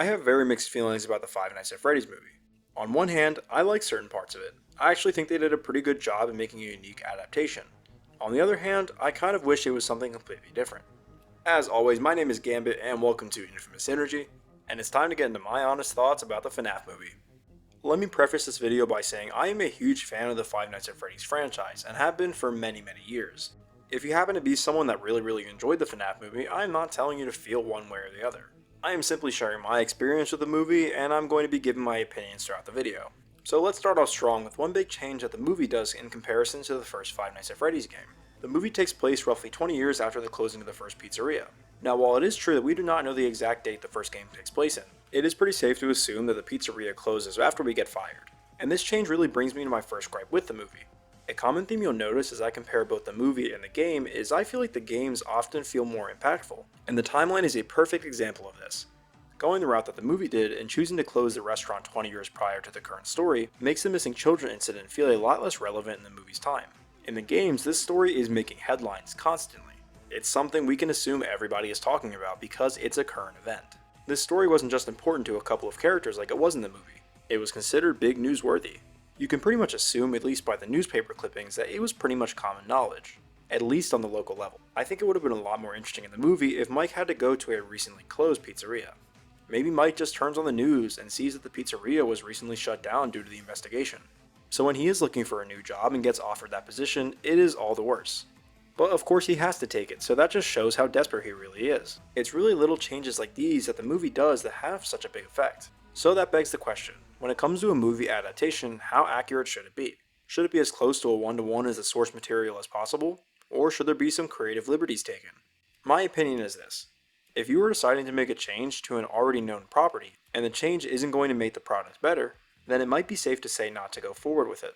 I have very mixed feelings about the Five Nights at Freddy's movie. On one hand, I like certain parts of it. I actually think they did a pretty good job in making a unique adaptation. On the other hand, I kind of wish it was something completely different. As always, my name is Gambit and welcome to Infamous Energy, and it's time to get into my honest thoughts about the FNAF movie. Let me preface this video by saying I am a huge fan of the Five Nights at Freddy's franchise and have been for many years. If you happen to be someone that really enjoyed the FNAF movie, I am not telling you to feel one way or the other. I am simply sharing my experience with the movie, and I'm going to be giving my opinions throughout the video. So let's start off strong with one big change that the movie does in comparison to the first Five Nights at Freddy's game. The movie takes place roughly 20 years after the closing of the first pizzeria. Now, while it is true that we do not know the exact date the first game takes place in, it is pretty safe to assume that the pizzeria closes after we get fired. And this change really brings me to my first gripe with the movie. A common theme you'll notice as I compare both the movie and the game is I feel like the games often feel more impactful, and the timeline is a perfect example of this. Going the route that the movie did and choosing to close the restaurant 20 years prior to the current story makes the missing children incident feel a lot less relevant in the movie's time. In the games, this story is making headlines constantly. It's something we can assume everybody is talking about because it's a current event. This story wasn't just important to a couple of characters like it was in the movie. It was considered big newsworthy. You can pretty much assume, at least by the newspaper clippings, that it was pretty much common knowledge, at least on the local level. I think it would have been a lot more interesting in the movie if Mike had to go to a recently closed pizzeria. Maybe Mike just turns on the news and sees that the pizzeria was recently shut down due to the investigation. So when he is looking for a new job and gets offered that position, it is all the worse. But of course he has to take it, so that just shows how desperate he really is. It's really little changes like these that the movie does that have such a big effect. So that begs the question, when it comes to a movie adaptation, how accurate should it be? Should it be as close to a one-to-one as the source material as possible? Or should there be some creative liberties taken? My opinion is this. If you are deciding to make a change to an already known property, and the change isn't going to make the product better, then it might be safe to say not to go forward with it.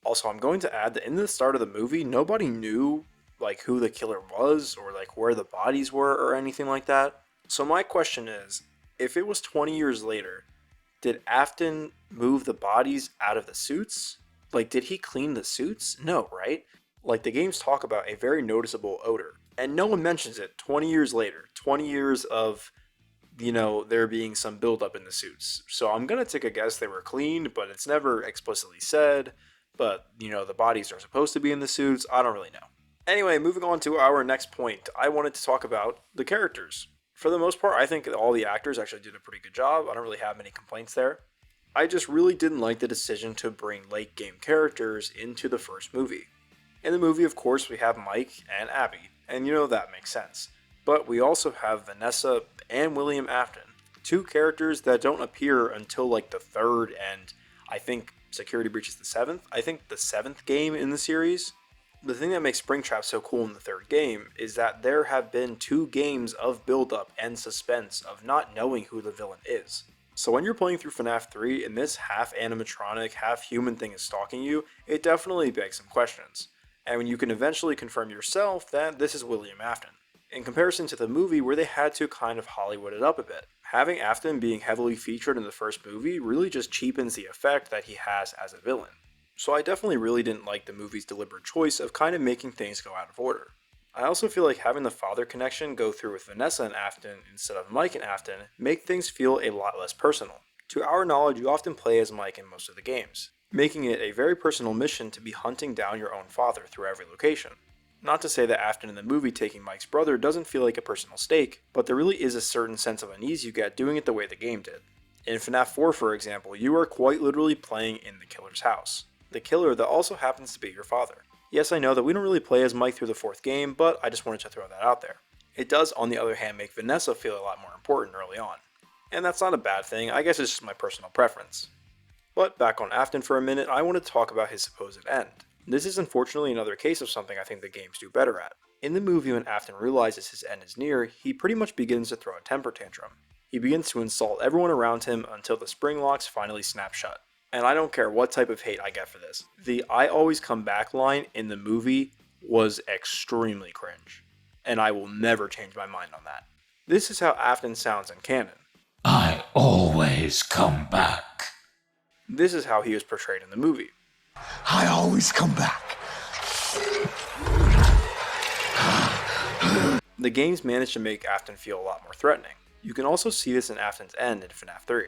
Also, I'm going to add that in the start of the movie, nobody knew who the killer was or where the bodies were or anything like that. So my question is, if it was 20 years later, did Afton move the bodies out of the suits? Did he clean the suits? No, right? The games talk about a very noticeable odor, and no one mentions it 20 years later. 20 years of, there being some buildup in the suits. So I'm gonna take a guess they were cleaned, but it's never explicitly said. But, the bodies are supposed to be in the suits. I don't really know. Anyway, moving on to our next point, I wanted to talk about the characters. For the most part, I think all the actors actually did a pretty good job. I don't really have many complaints there. I just really didn't like the decision to bring late game characters into the first movie. In the movie, of course, we have Mike and Abby, and that makes sense. But we also have Vanessa and William Afton, two characters that don't appear until the third and I think Security Breach is the seventh. I think the seventh game in the series. The thing that makes Springtrap so cool in the third game is that there have been 2 games of build-up and suspense of not knowing who the villain is. So when you're playing through FNAF 3 and this half animatronic, half human thing is stalking you, it definitely begs some questions. And when you can eventually confirm yourself that this is William Afton. In comparison to the movie where they had to kind of Hollywood it up a bit. Having Afton being heavily featured in the first movie really just cheapens the effect that he has as a villain. So I definitely really didn't like the movie's deliberate choice of kind of making things go out of order. I also feel like having the father connection go through with Vanessa and Afton instead of Mike and Afton make things feel a lot less personal. To our knowledge, you often play as Mike in most of the games, making it a very personal mission to be hunting down your own father through every location. Not to say that Afton in the movie taking Mike's brother doesn't feel like a personal stake, but there really is a certain sense of unease you get doing it the way the game did. In FNAF 4, for example, you are quite literally playing in the killer's house. The killer that also happens to be your father. Yes, I know that we don't really play as Mike through the 4th game, but I just wanted to throw that out there. It does, on the other hand, make Vanessa feel a lot more important early on. And that's not a bad thing, I guess it's just my personal preference. But back on Afton for a minute, I want to talk about his supposed end. This is unfortunately another case of something I think the games do better at. In the movie, when Afton realizes his end is near, he pretty much begins to throw a temper tantrum. He begins to insult everyone around him until the spring locks finally snap shut. And I don't care what type of hate I get for this. The "I always come back" line in the movie was extremely cringe. And I will never change my mind on that. This is how Afton sounds in canon. I always come back. This is how he was portrayed in the movie. I always come back. The games managed to make Afton feel a lot more threatening. You can also see this in Afton's end in FNAF 3.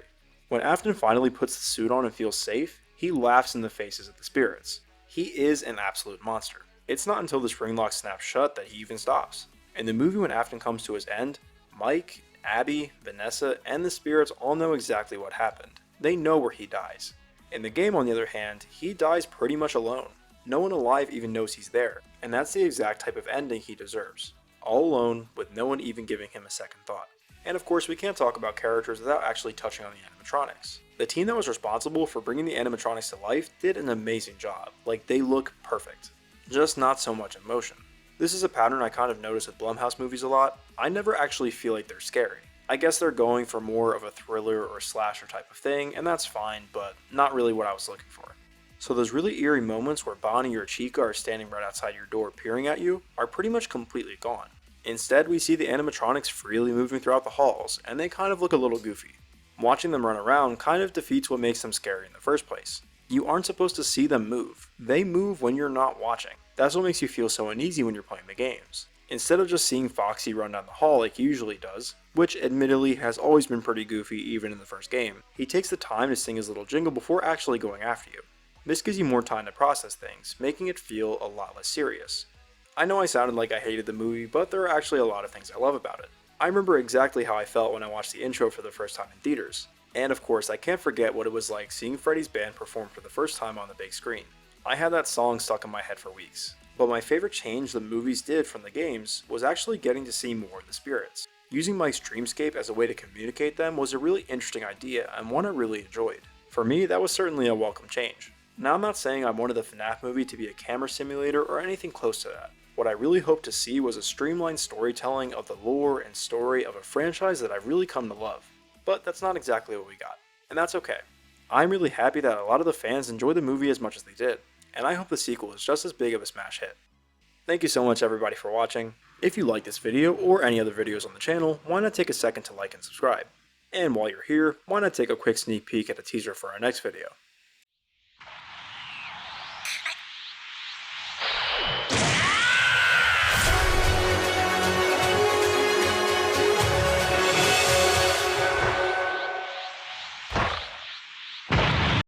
When Afton finally puts the suit on and feels safe, he laughs in the faces of the spirits. He is an absolute monster. It's not until the spring lock snaps shut that he even stops. In the movie, when Afton comes to his end, Mike, Abby, Vanessa, and the spirits all know exactly what happened. They know where he dies. In the game, on the other hand, he dies pretty much alone. No one alive even knows he's there, and that's the exact type of ending he deserves. All alone, with no one even giving him a second thought. And of course, we can't talk about characters without actually touching on the animatronics. The team that was responsible for bringing the animatronics to life did an amazing job. Like, they look perfect. Just not so much in motion. This is a pattern I kind of notice with Blumhouse movies a lot. I never actually feel like they're scary. I guess they're going for more of a thriller or slasher type of thing, and that's fine, but not really what I was looking for. So those really eerie moments where Bonnie or Chica are standing right outside your door peering at you are pretty much completely gone. Instead, we see the animatronics freely moving throughout the halls, and they kind of look a little goofy. Watching them run around kind of defeats what makes them scary in the first place. You aren't supposed to see them move. They move when you're not watching. That's what makes you feel so uneasy when you're playing the games. Instead of just seeing Foxy run down the hall like he usually does, which admittedly has always been pretty goofy even in the first game, he takes the time to sing his little jingle before actually going after you. This gives you more time to process things, making it feel a lot less serious. I know I sounded like I hated the movie, but there are actually a lot of things I love about it. I remember exactly how I felt when I watched the intro for the first time in theaters. And of course, I can't forget what it was like seeing Freddy's band perform for the first time on the big screen. I had that song stuck in my head for weeks. But my favorite change the movies did from the games was actually getting to see more of the spirits. Using Mike's dreamscape as a way to communicate them was a really interesting idea and one I really enjoyed. For me, that was certainly a welcome change. Now, I'm not saying I wanted the FNAF movie to be a camera simulator or anything close to that. What I really hoped to see was a streamlined storytelling of the lore and story of a franchise that I've really come to love. But that's not exactly what we got, and that's okay. I'm really happy that a lot of the fans enjoyed the movie as much as they did, and I hope the sequel is just as big of a smash hit. Thank you so much everybody for watching. If you like this video or any other videos on the channel, why not take a second to like and subscribe? And while you're here, why not take a quick sneak peek at the teaser for our next video?